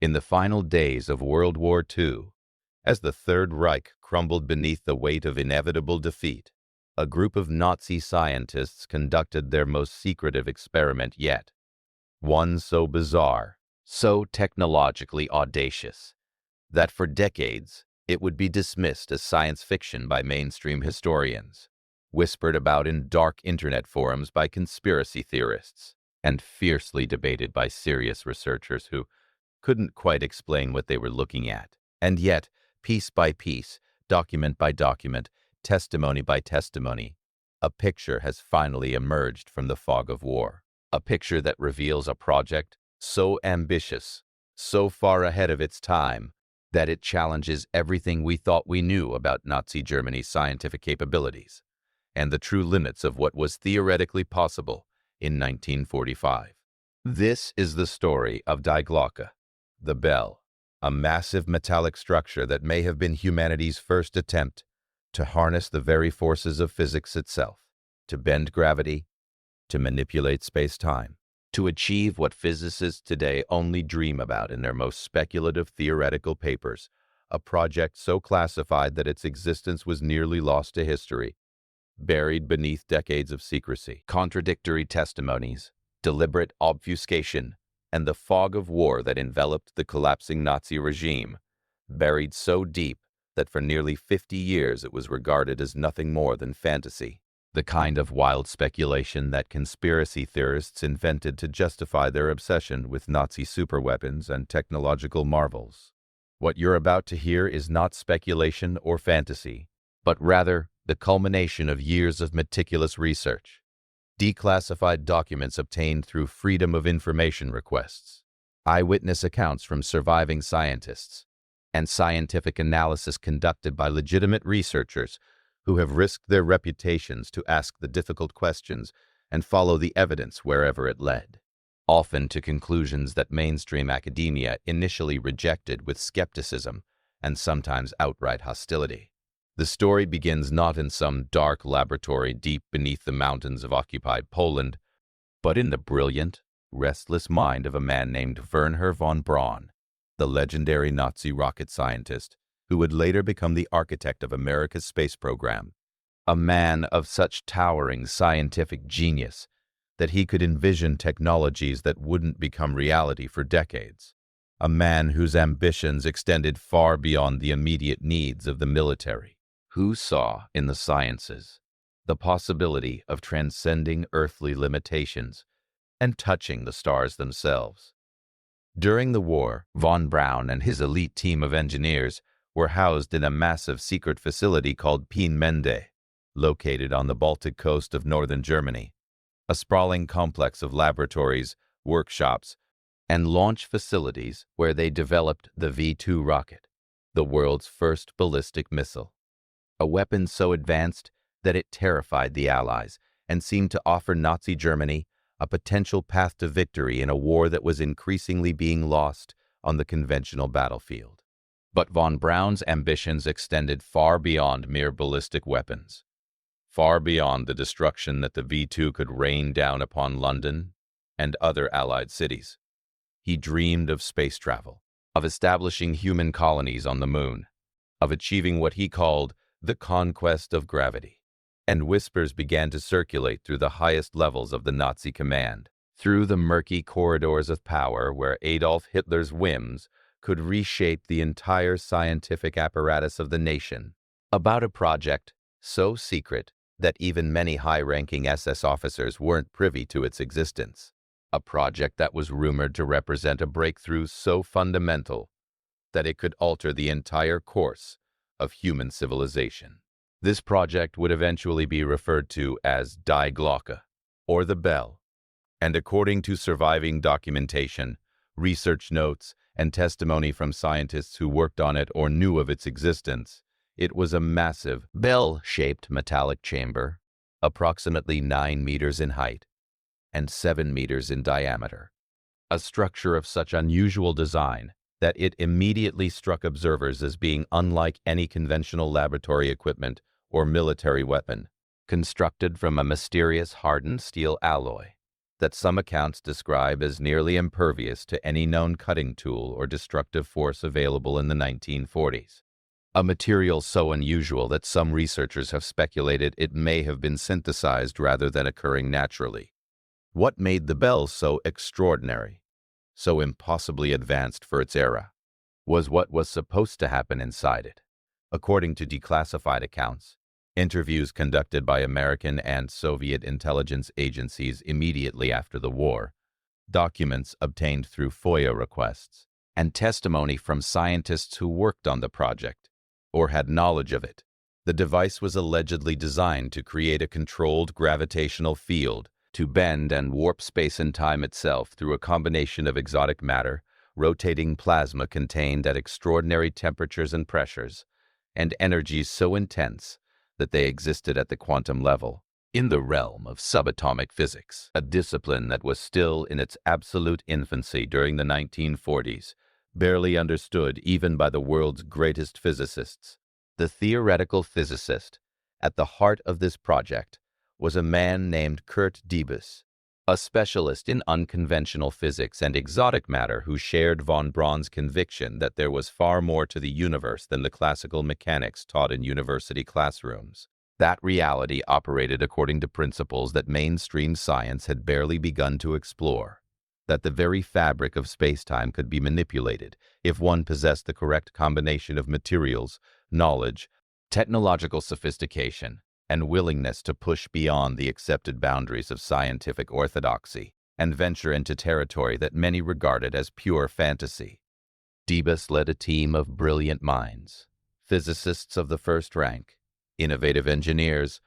In the final days of World War II, as the Third Reich crumbled beneath the weight of inevitable defeat, a group of Nazi scientists conducted their most secretive experiment yet. One so bizarre, so technologically audacious, that for decades it would be dismissed as science fiction by mainstream historians, whispered about in dark internet forums by conspiracy theorists, and fiercely debated by serious researchers who couldn't quite explain what they were looking at. And yet, piece by piece, document by document, testimony by testimony, a picture has finally emerged from the fog of war. A picture that reveals a project so ambitious, so far ahead of its time, that it challenges everything we thought we knew about Nazi Germany's scientific capabilities and the true limits of what was theoretically possible in 1945. This is the story of Die Glocke, the bell, a massive metallic structure that may have been humanity's first attempt to harness the very forces of physics itself, to bend gravity, to manipulate space-time, to achieve what physicists today only dream about in their most speculative theoretical papers, a project so classified that its existence was nearly lost to history, buried beneath decades of secrecy, contradictory testimonies, deliberate obfuscation, and the fog of war that enveloped the collapsing Nazi regime, buried so deep that for nearly 50 years it was regarded as nothing more than fantasy, the kind of wild speculation that conspiracy theorists invented to justify their obsession with Nazi superweapons and technological marvels. What you're about to hear is not speculation or fantasy, but rather the culmination of years of meticulous research, declassified documents obtained through Freedom of Information requests, eyewitness accounts from surviving scientists, and scientific analysis conducted by legitimate researchers who have risked their reputations to ask the difficult questions and follow the evidence wherever it led, often to conclusions that mainstream academia initially rejected with skepticism and sometimes outright hostility. The story begins not in some dark laboratory deep beneath the mountains of occupied Poland, but in the brilliant, restless mind of a man named Wernher von Braun, the legendary Nazi rocket scientist who would later become the architect of America's space program, a man of such towering scientific genius that he could envision technologies that wouldn't become reality for decades, a man whose ambitions extended far beyond the immediate needs of the military, who saw in the sciences the possibility of transcending earthly limitations and touching the stars themselves. During the war, von Braun and his elite team of engineers were housed in a massive secret facility called Peenemünde, located on the Baltic coast of northern Germany, a sprawling complex of laboratories, workshops, and launch facilities where they developed the V-2 rocket, the world's first ballistic missile, a weapon so advanced that it terrified the Allies and seemed to offer Nazi Germany a potential path to victory in a war that was increasingly being lost on the conventional battlefield. But von Braun's ambitions extended far beyond mere ballistic weapons, far beyond the destruction that the V-2 could rain down upon London and other Allied cities. He dreamed of space travel, of establishing human colonies on the moon, of achieving what he called the conquest of gravity. And whispers began to circulate through the highest levels of the Nazi command, through the murky corridors of power where Adolf Hitler's whims could reshape the entire scientific apparatus of the nation, about a project so secret that even many high-ranking SS officers weren't privy to its existence, a project that was rumored to represent a breakthrough so fundamental that it could alter the entire course of human civilization. This project would eventually be referred to as Die Glocke, or the bell, and according to surviving documentation, research notes, and testimony from scientists who worked on it or knew of its existence, it was a massive, bell-shaped metallic chamber, approximately 9 meters in height and 7 meters in diameter, a structure of such unusual design that it immediately struck observers as being unlike any conventional laboratory equipment or military weapon, constructed from a mysterious hardened steel alloy that some accounts describe as nearly impervious to any known cutting tool or destructive force available in the 1940s. A material so unusual that some researchers have speculated it may have been synthesized rather than occurring naturally. What made the bell so extraordinary, so impossibly advanced for its era, was what was supposed to happen inside it. According to declassified accounts, interviews conducted by American and Soviet intelligence agencies immediately after the war, documents obtained through FOIA requests, and testimony from scientists who worked on the project or had knowledge of it. The device was allegedly designed to create a controlled gravitational field to bend and warp space and time itself through a combination of exotic matter, rotating plasma contained at extraordinary temperatures and pressures, and energies so intense that they existed at the quantum level, in the realm of subatomic physics, a discipline that was still in its absolute infancy during the 1940s, barely understood even by the world's greatest physicists. The theoretical physicist at the heart of this project was a man named Kurt Debus, a specialist in unconventional physics and exotic matter who shared von Braun's conviction that there was far more to the universe than the classical mechanics taught in university classrooms. That reality operated according to principles that mainstream science had barely begun to explore, that the very fabric of space-time could be manipulated if one possessed the correct combination of materials, knowledge, technological sophistication, and willingness to push beyond the accepted boundaries of scientific orthodoxy and venture into territory that many regarded as pure fantasy. Debus led a team of brilliant minds, physicists of the first rank, innovative engineers,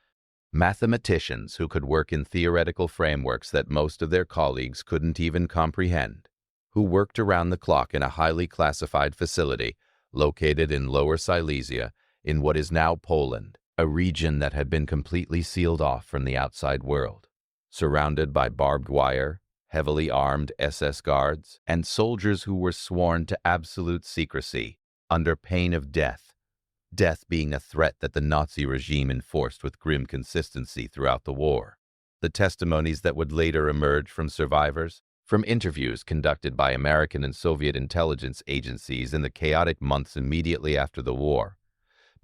mathematicians who could work in theoretical frameworks that most of their colleagues couldn't even comprehend, who worked around the clock in a highly classified facility located in Lower Silesia in what is now Poland, a region that had been completely sealed off from the outside world, surrounded by barbed wire, heavily armed SS guards, and soldiers who were sworn to absolute secrecy under pain of death, death being a threat that the Nazi regime enforced with grim consistency throughout the war. The testimonies that would later emerge from survivors, from interviews conducted by American and Soviet intelligence agencies in the chaotic months immediately after the war,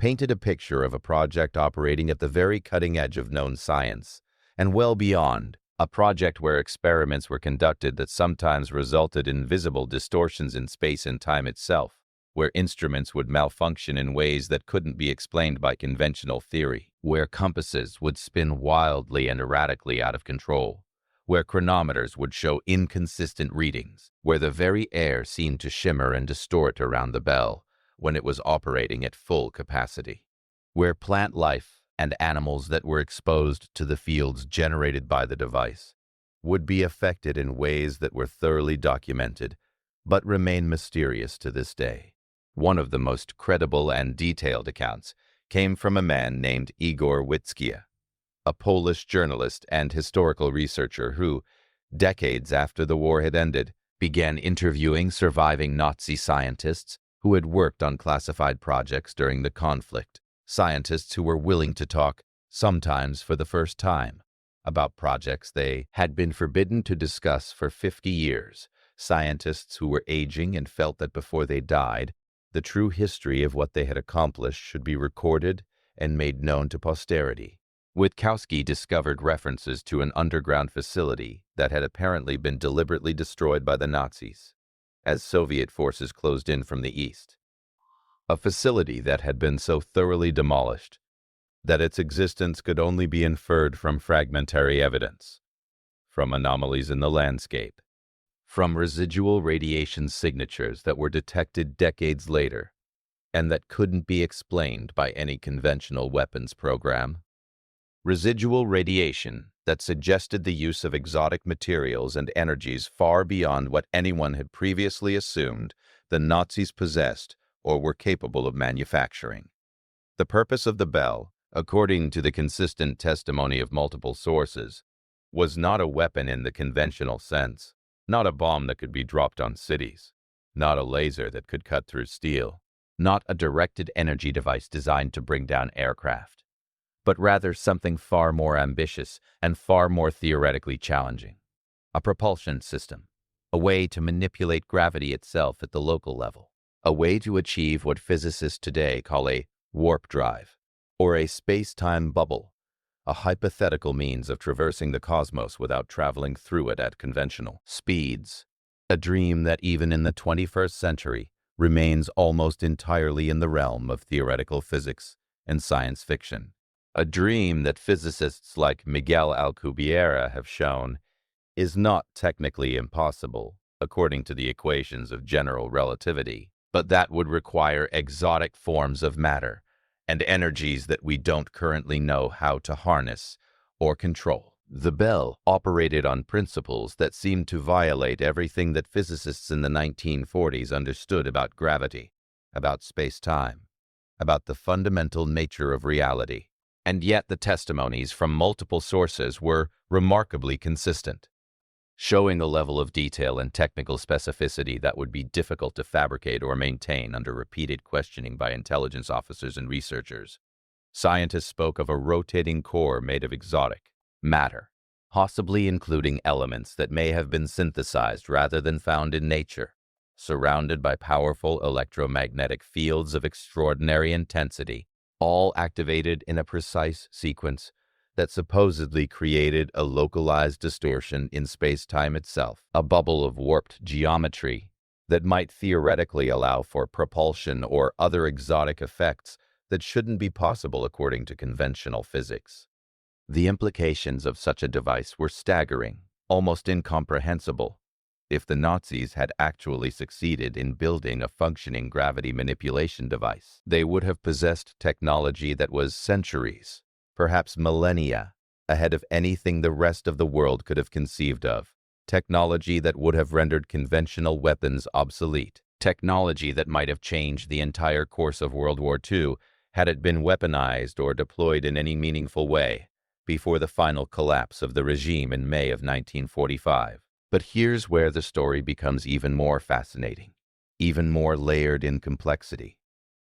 painted a picture of a project operating at the very cutting edge of known science, and well beyond, a project where experiments were conducted that sometimes resulted in visible distortions in space and time itself, where instruments would malfunction in ways that couldn't be explained by conventional theory, where compasses would spin wildly and erratically out of control, where chronometers would show inconsistent readings, where the very air seemed to shimmer and distort around the bell when it was operating at full capacity, where plant life and animals that were exposed to the fields generated by the device would be affected in ways that were thoroughly documented, but remain mysterious to this day. One of the most credible and detailed accounts came from a man named Igor Witskia, a Polish journalist and historical researcher who, decades after the war had ended, began interviewing surviving Nazi scientists who had worked on classified projects during the conflict, scientists who were willing to talk, sometimes for the first time, about projects they had been forbidden to discuss for 50 years, scientists who were aging and felt that before they died, the true history of what they had accomplished should be recorded and made known to posterity. Witkowski discovered references to an underground facility that had apparently been deliberately destroyed by the Nazis as Soviet forces closed in from the east. A facility that had been so thoroughly demolished that its existence could only be inferred from fragmentary evidence, from anomalies in the landscape, from residual radiation signatures that were detected decades later, and that couldn't be explained by any conventional weapons program. Residual radiation that suggested the use of exotic materials and energies far beyond what anyone had previously assumed the Nazis possessed or were capable of manufacturing. The purpose of the bell, according to the consistent testimony of multiple sources, was not a weapon in the conventional sense, not a bomb that could be dropped on cities, not a laser that could cut through steel, not a directed energy device designed to bring down aircraft, but rather something far more ambitious and far more theoretically challenging. a propulsion system, a way to manipulate gravity itself at the local level, a way to achieve what physicists today call a warp drive, or a space-time bubble, a hypothetical means of traversing the cosmos without traveling through it at conventional speeds, a dream that even in the 21st century remains almost entirely in the realm of theoretical physics and science fiction. A dream that physicists like Miguel Alcubierre have shown is not technically impossible, according to the equations of general relativity, but that would require exotic forms of matter and energies that we don't currently know how to harness or control. The Bell operated on principles that seemed to violate everything that physicists in the 1940s understood about gravity, about space-time, about the fundamental nature of reality. And yet the testimonies from multiple sources were remarkably consistent, showing a level of detail and technical specificity that would be difficult to fabricate or maintain under repeated questioning by intelligence officers and researchers. Scientists spoke of a rotating core made of exotic matter, possibly including elements that may have been synthesized rather than found in nature, surrounded by powerful electromagnetic fields of extraordinary intensity, all activated in a precise sequence that supposedly created a localized distortion in space-time itself, a bubble of warped geometry that might theoretically allow for propulsion or other exotic effects that shouldn't be possible according to conventional physics. The implications of such a device were staggering, almost incomprehensible. If the Nazis had actually succeeded in building a functioning gravity manipulation device, they would have possessed technology that was centuries, perhaps millennia, ahead of anything the rest of the world could have conceived of. Technology that would have rendered conventional weapons obsolete. Technology that might have changed the entire course of World War II had it been weaponized or deployed in any meaningful way before the final collapse of the regime in May of 1945. But here's where the story becomes even more fascinating, even more layered in complexity.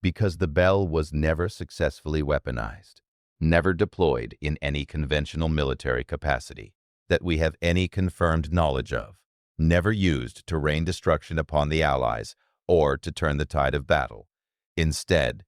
Because the Bell was never successfully weaponized, never deployed in any conventional military capacity that we have any confirmed knowledge of, never used to rain destruction upon the Allies or to turn the tide of battle. Instead,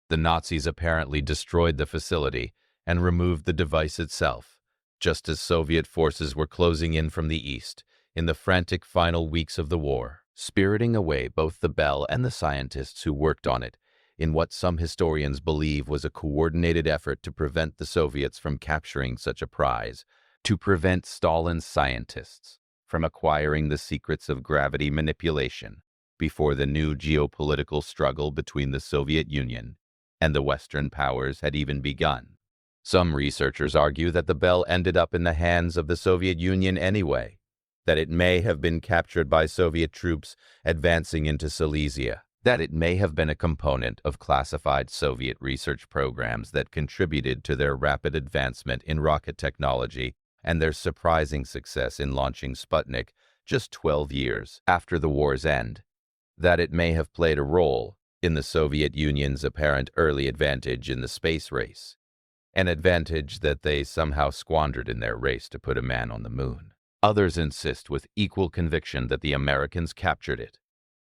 the Nazis apparently destroyed the facility and removed the device itself, just as Soviet forces were closing in from the east in the frantic final weeks of the war, spiriting away both the Bell and the scientists who worked on it in what some historians believe was a coordinated effort to prevent the Soviets from capturing such a prize, to prevent Stalin's scientists from acquiring the secrets of gravity manipulation before the new geopolitical struggle between the Soviet Union and the Western powers had even begun. Some researchers argue that the Bell ended up in the hands of the Soviet Union anyway, that it may have been captured by Soviet troops advancing into Silesia, that it may have been a component of classified Soviet research programs that contributed to their rapid advancement in rocket technology and their surprising success in launching Sputnik just 12 years after the war's end, that it may have played a role in the Soviet Union's apparent early advantage in the space race, an advantage that they somehow squandered in their race to put a man on the moon. Others insist with equal conviction that the Americans captured it,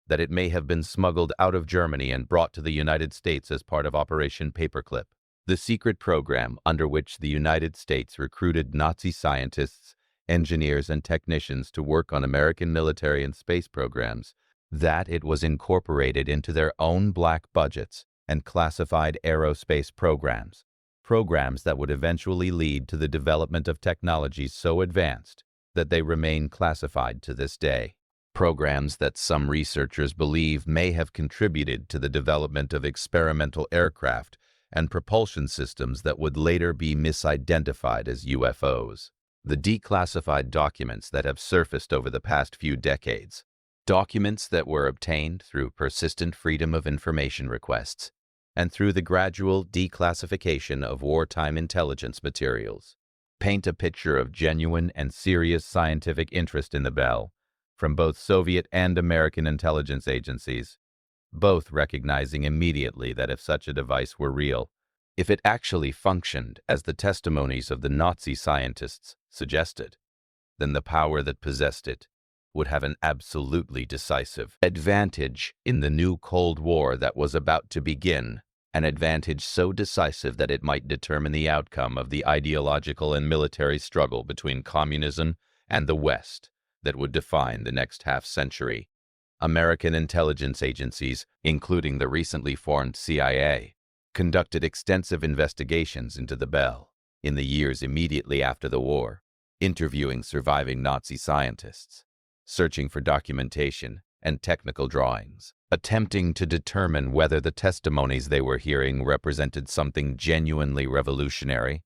that it may have been smuggled out of Germany and brought to the United States as part of Operation Paperclip, the secret program under which the United States recruited Nazi scientists, engineers, and technicians to work on American military and space programs, that it was incorporated into their own black budgets and classified aerospace programs, programs that would eventually lead to the development of technologies so advanced that they remain classified to this day. Programs that some researchers believe may have contributed to the development of experimental aircraft and propulsion systems that would later be misidentified as UFOs. The declassified documents that have surfaced over the past few decades, documents that were obtained through persistent freedom of information requests and through the gradual declassification of wartime intelligence materials, paint a picture of genuine and serious scientific interest in the Bell from both Soviet and American intelligence agencies, both recognizing immediately that if such a device were real, if it actually functioned as the testimonies of the Nazi scientists suggested, then the power that possessed it would have an absolutely decisive advantage in the new Cold War that was about to begin, an advantage so decisive that it might determine the outcome of the ideological and military struggle between communism and the West that would define the next half-century. American intelligence agencies, including the recently formed CIA, conducted extensive investigations into the Bell in the years immediately after the war, interviewing surviving Nazi scientists, searching for documentation and technical drawings, attempting to determine whether the testimonies they were hearing represented something genuinely revolutionary,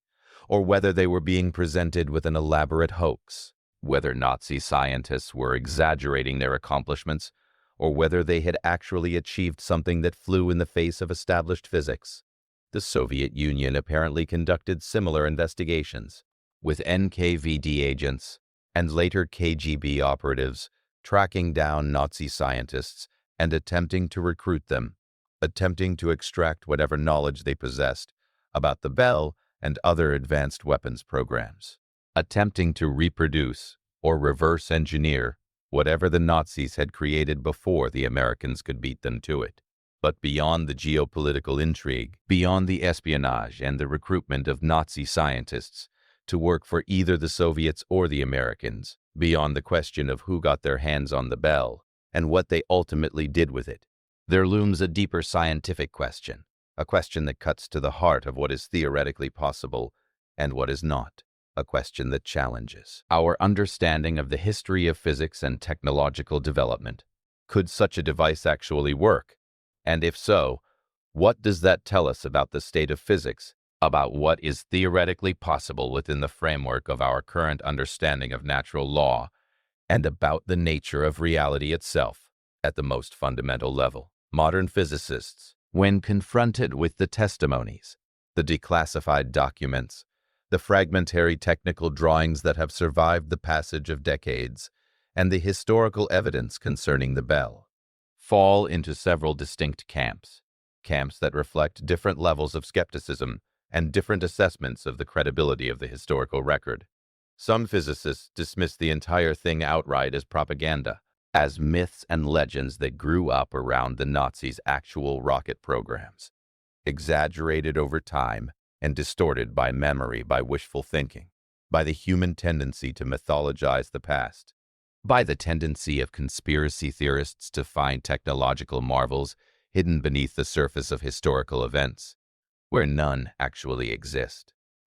or whether they were being presented with an elaborate hoax, whether Nazi scientists were exaggerating their accomplishments, or whether they had actually achieved something that flew in the face of established physics. The Soviet Union apparently conducted similar investigations, with NKVD agents and later KGB operatives tracking down Nazi scientists and attempting to recruit them, attempting to extract whatever knowledge they possessed about the Bell and other advanced weapons programs, attempting to reproduce or reverse engineer whatever the Nazis had created before the Americans could beat them to it. But beyond the geopolitical intrigue, beyond the espionage and the recruitment of Nazi scientists to work for either the Soviets or the Americans, beyond the question of who got their hands on the Bell and what they ultimately did with it, there looms a deeper scientific question, a question that cuts to the heart of what is theoretically possible and what is not, a question that challenges our understanding of the history of physics and technological development. Could such a device actually work? And if so, what does that tell us about the state of physics, about what is theoretically possible within the framework of our current understanding of natural law, and about the nature of reality itself at the most fundamental level? Modern physicists, when confronted with the testimonies, the declassified documents, the fragmentary technical drawings that have survived the passage of decades, and the historical evidence concerning the Bell, fall into several distinct camps that reflect different levels of skepticism and different assessments of the credibility of the historical record. Some physicists dismiss the entire thing outright as propaganda, as myths and legends that grew up around the Nazis' actual rocket programs, exaggerated over time and distorted by memory, by wishful thinking, by the human tendency to mythologize the past, by the tendency of conspiracy theorists to find technological marvels hidden beneath the surface of historical events, where none actually exist.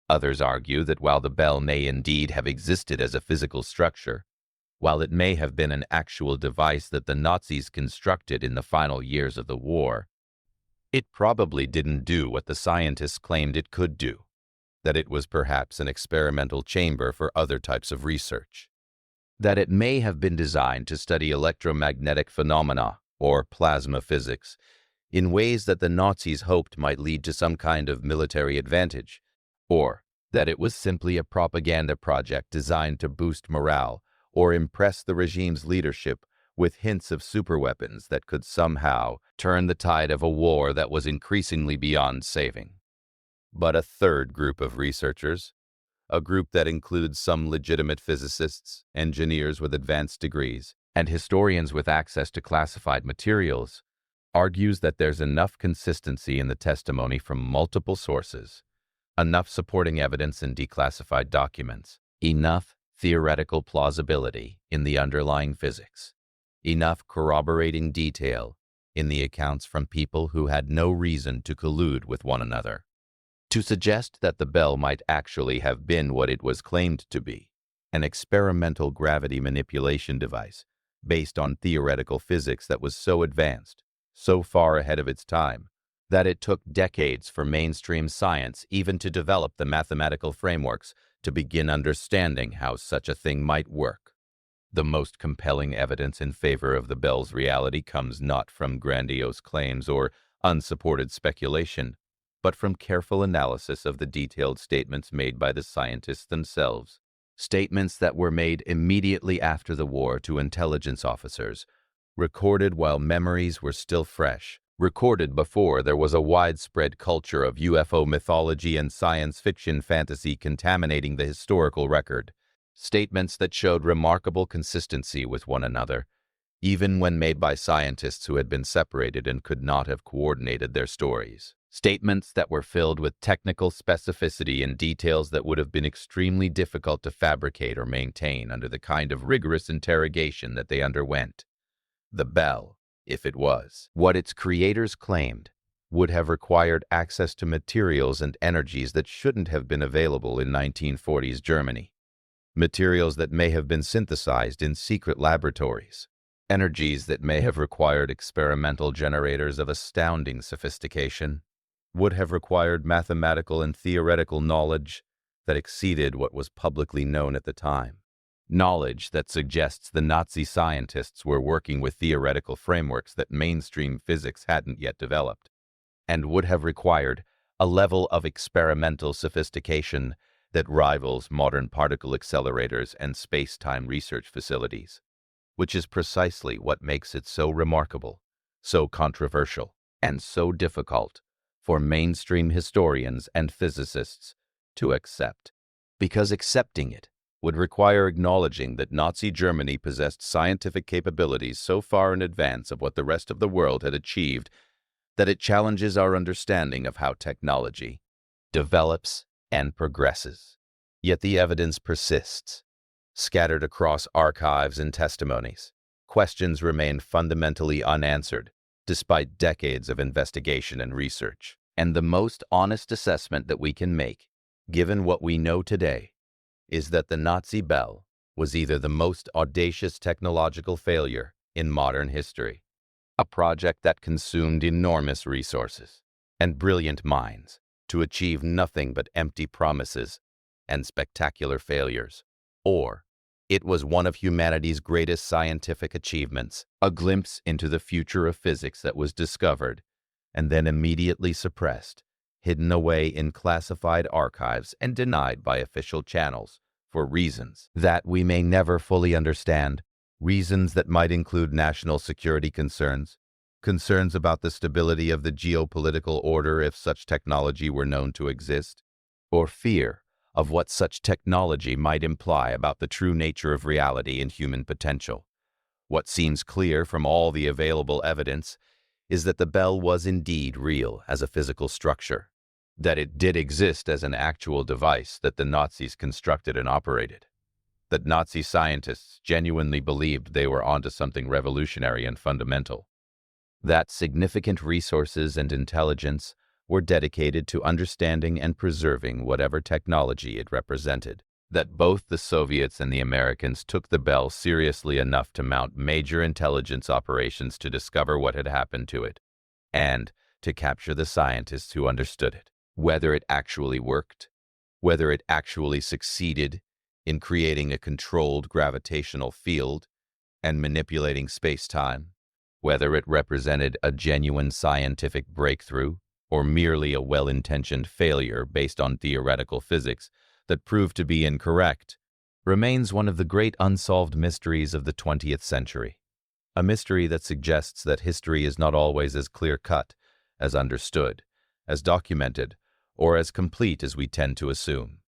Others argue that while the Bell may indeed have existed as a physical structure, while it may have been an actual device that the Nazis constructed in the final years of the war, it probably didn't do what the scientists claimed it could do, that it was perhaps an experimental chamber for other types of research, that it may have been designed to study electromagnetic phenomena or plasma physics in ways that the Nazis hoped might lead to some kind of military advantage, or that it was simply a propaganda project designed to boost morale or impress the regime's leadership with hints of superweapons that could somehow turn the tide of a war that was increasingly beyond saving. But a third group of researchers, a group that includes some legitimate physicists, engineers with advanced degrees, and historians with access to classified materials, argues that there's enough consistency in the testimony from multiple sources, enough supporting evidence in declassified documents, enough theoretical plausibility in the underlying physics, enough corroborating detail in the accounts from people who had no reason to collude with one another, to suggest that the Bell might actually have been what it was claimed to be, an experimental gravity manipulation device based on theoretical physics that was so advanced, so far ahead of its time, that it took decades for mainstream science even to develop the mathematical frameworks to begin understanding how such a thing might work. The most compelling evidence in favor of the Bell's reality comes not from grandiose claims or unsupported speculation, but from careful analysis of the detailed statements made by the scientists themselves, statements that were made immediately after the war to intelligence officers, recorded while memories were still fresh, recorded before there was a widespread culture of UFO mythology and science fiction fantasy contaminating the historical record, statements that showed remarkable consistency with one another, even when made by scientists who had been separated and could not have coordinated their stories. Statements that were filled with technical specificity and details that would have been extremely difficult to fabricate or maintain under the kind of rigorous interrogation that they underwent. The bell, if it was what its creators claimed, would have required access to materials and energies that shouldn't have been available in 1940s Germany. Materials that may have been synthesized in secret laboratories. Energies that may have required experimental generators of astounding sophistication. Would have required mathematical and theoretical knowledge that exceeded what was publicly known at the time. Knowledge that suggests the Nazi scientists were working with theoretical frameworks that mainstream physics hadn't yet developed, and would have required a level of experimental sophistication that rivals modern particle accelerators and space-time research facilities, which is precisely what makes it so remarkable, so controversial, and so difficult for mainstream historians and physicists to accept. Because accepting it would require acknowledging that Nazi Germany possessed scientific capabilities so far in advance of what the rest of the world had achieved that it challenges our understanding of how technology develops and progresses. Yet the evidence persists. Scattered across archives and testimonies, questions remain fundamentally unanswered, despite decades of investigation and research. And the most honest assessment that we can make, given what we know today, is that the Nazi bell was either the most audacious technological failure in modern history, a project that consumed enormous resources and brilliant minds to achieve nothing but empty promises and spectacular failures, or it was one of humanity's greatest scientific achievements, a glimpse into the future of physics that was discovered and then immediately suppressed, hidden away in classified archives and denied by official channels for reasons that we may never fully understand, reasons that might include national security concerns, concerns about the stability of the geopolitical order if such technology were known to exist, or fear of what such technology might imply about the true nature of reality and human potential. What seems clear from all the available evidence is that the bell was indeed real as a physical structure, that it did exist as an actual device that the Nazis constructed and operated, that Nazi scientists genuinely believed they were onto something revolutionary and fundamental, that significant resources and intelligence were dedicated to understanding and preserving whatever technology it represented, that both the Soviets and the Americans took the bell seriously enough to mount major intelligence operations to discover what had happened to it, and to capture the scientists who understood it. Whether it actually worked, whether it actually succeeded in creating a controlled gravitational field and manipulating space-time, whether it represented a genuine scientific breakthrough or merely a well-intentioned failure based on theoretical physics that proved to be incorrect, remains one of the great unsolved mysteries of the 20th century. A mystery that suggests that history is not always as clear-cut, as understood, as documented, or as complete as we tend to assume.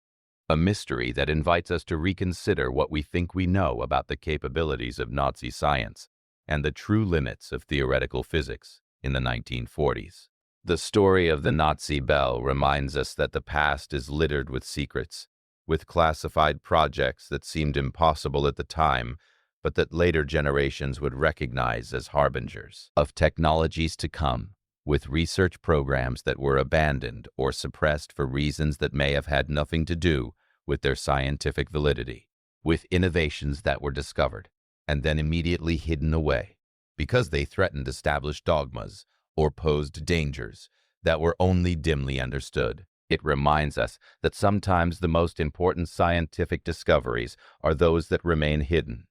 A mystery that invites us to reconsider what we think we know about the capabilities of Nazi science and the true limits of theoretical physics in the 1940s. The story of the Nazi bell reminds us that the past is littered with secrets, with classified projects that seemed impossible at the time, but that later generations would recognize as harbingers of technologies to come, with research programs that were abandoned or suppressed for reasons that may have had nothing to do with their scientific validity, with innovations that were discovered and then immediately hidden away because they threatened established dogmas or posed dangers that were only dimly understood. It reminds us that sometimes the most important scientific discoveries are those that remain hidden,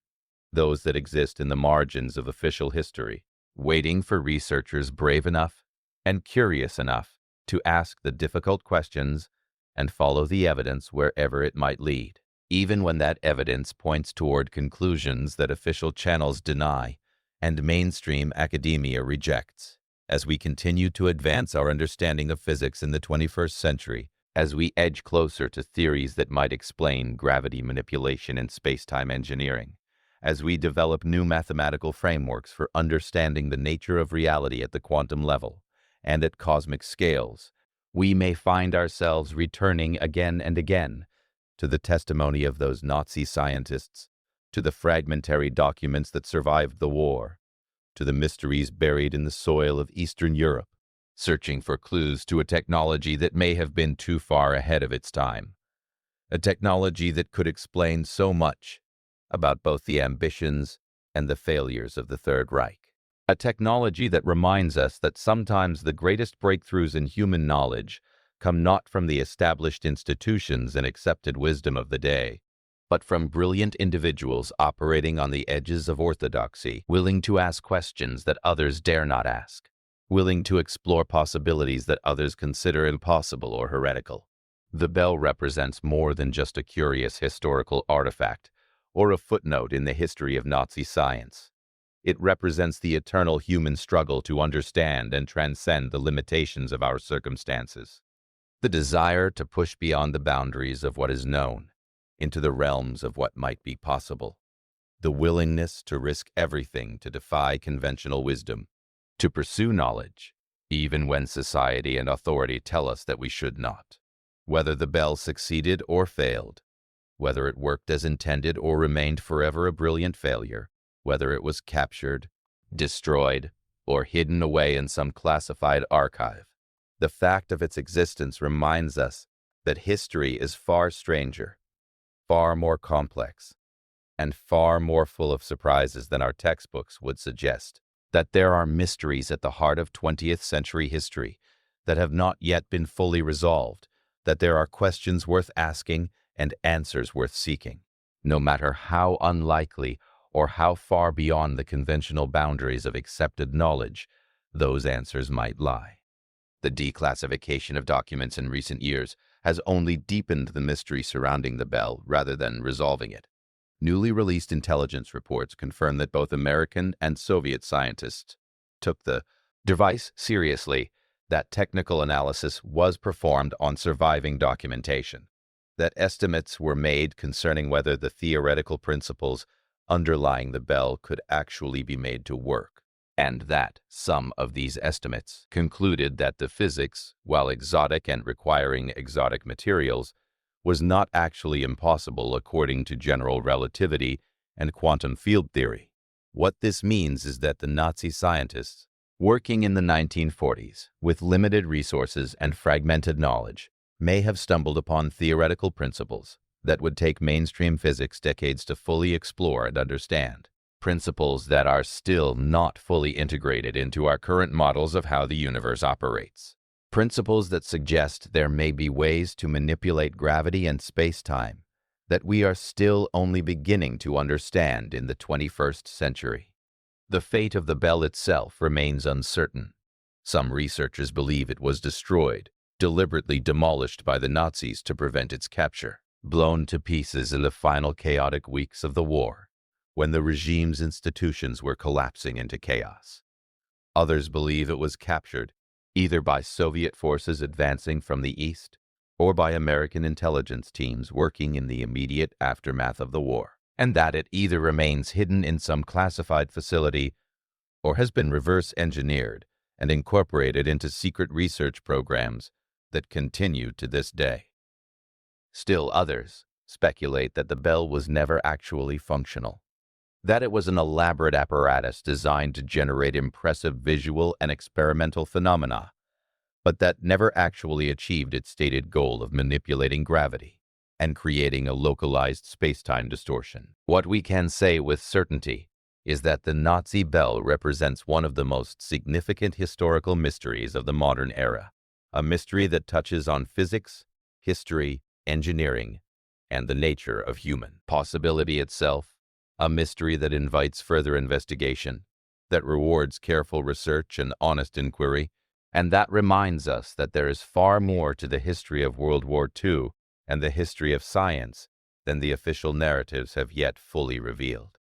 those that exist in the margins of official history, waiting for researchers brave enough and curious enough to ask the difficult questions and follow the evidence wherever it might lead, even when that evidence points toward conclusions that official channels deny and mainstream academia rejects. As we continue to advance our understanding of physics in the 21st century, As we edge closer to theories that might explain gravity manipulation and space-time engineering, as we develop new mathematical frameworks for understanding the nature of reality at the quantum level and at cosmic scales, we may find ourselves returning again and again to the testimony of those Nazi scientists, to the fragmentary documents that survived the war, to the mysteries buried in the soil of Eastern Europe, searching for clues to a technology that may have been too far ahead of its time, a technology that could explain so much about both the ambitions and the failures of the Third Reich, a technology that reminds us that sometimes the greatest breakthroughs in human knowledge come not from the established institutions and accepted wisdom of the day, but from brilliant individuals operating on the edges of orthodoxy, willing to ask questions that others dare not ask, willing to explore possibilities that others consider impossible or heretical. The bell represents more than just a curious historical artifact or a footnote in the history of Nazi science. It represents the eternal human struggle to understand and transcend the limitations of our circumstances, the desire to push beyond the boundaries of what is known into the realms of what might be possible, the willingness to risk everything to defy conventional wisdom, to pursue knowledge, even when society and authority tell us that we should not. Whether the bell succeeded or failed, whether it worked as intended or remained forever a brilliant failure, whether it was captured, destroyed, or hidden away in some classified archive, the fact of its existence reminds us that history is far stranger, far more complex, and far more full of surprises than our textbooks would suggest, that there are mysteries at the heart of 20th century history that have not yet been fully resolved, that there are questions worth asking and answers worth seeking, no matter how unlikely or how far beyond the conventional boundaries of accepted knowledge those answers might lie. The declassification of documents in recent years has only deepened the mystery surrounding the bell rather than resolving it. Newly released intelligence reports confirm that both American and Soviet scientists took the device seriously, that technical analysis was performed on surviving documentation, that estimates were made concerning whether the theoretical principles underlying the bell could actually be made to work, and that some of these estimates concluded that the physics, while exotic and requiring exotic materials, was not actually impossible according to general relativity and quantum field theory. What this means is that the Nazi scientists, working in the 1940s with limited resources and fragmented knowledge, may have stumbled upon theoretical principles that would take mainstream physics decades to fully explore and understand, principles that are still not fully integrated into our current models of how the universe operates. Principles that suggest there may be ways to manipulate gravity and space-time that we are still only beginning to understand in the 21st century. The fate of the bell itself remains uncertain. Some researchers believe it was destroyed, deliberately demolished by the Nazis to prevent its capture, blown to pieces in the final chaotic weeks of the war, when the regime's institutions were collapsing into chaos. Others believe it was captured either by Soviet forces advancing from the east or by American intelligence teams working in the immediate aftermath of the war, and that it either remains hidden in some classified facility or has been reverse engineered and incorporated into secret research programs that continue to this day. Still others speculate that the bell was never actually functional, that it was an elaborate apparatus designed to generate impressive visual and experimental phenomena, but that never actually achieved its stated goal of manipulating gravity and creating a localized space-time distortion. What we can say with certainty is that the Nazi bell represents one of the most significant historical mysteries of the modern era, a mystery that touches on physics, history, engineering, and the nature of human possibility itself, a mystery that invites further investigation, that rewards careful research and honest inquiry, and that reminds us that there is far more to the history of World War II and the history of science than the official narratives have yet fully revealed.